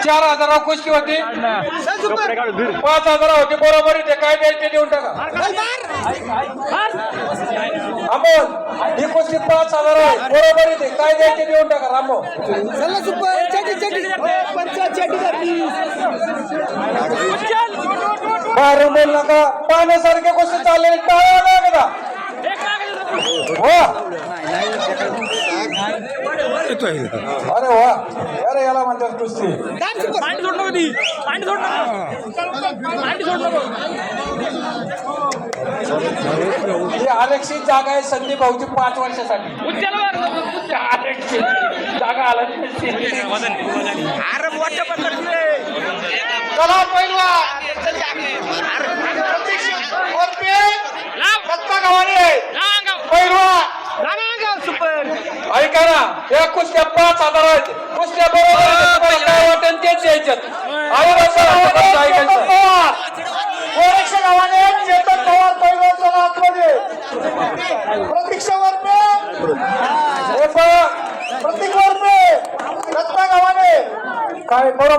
4,000 कुस्ती होती, 5,000 होती बरोबर. इथे काय द्यायचे देऊन टाका. अमोल ही कुस्ती 5,000 आहे बरोबर. इथे काय द्यायचे देऊन टाका. रामो बाहेरून बोल नका. पाण्यासारखे कुस्ती चाललेली टाळा लागला. अरे वा, अरे याला म्हणतात कुस्ती. ही आरक्षित जागा आहे संदीप भाऊची 5 वर्षासाठी. आरक्षित जागा आला चला पहिला ऐका ना, या कुस्त्या 5,000 आहेत. कुस्त्या बरोबर काय वाटेल तेच द्यायच्यात. गोरक्ष गावाने चेतन पवार पैलवान आतमध्ये प्रतीक्षा वरपे, प्रतीक वरपे रत्ना गावाने काय बरोबर.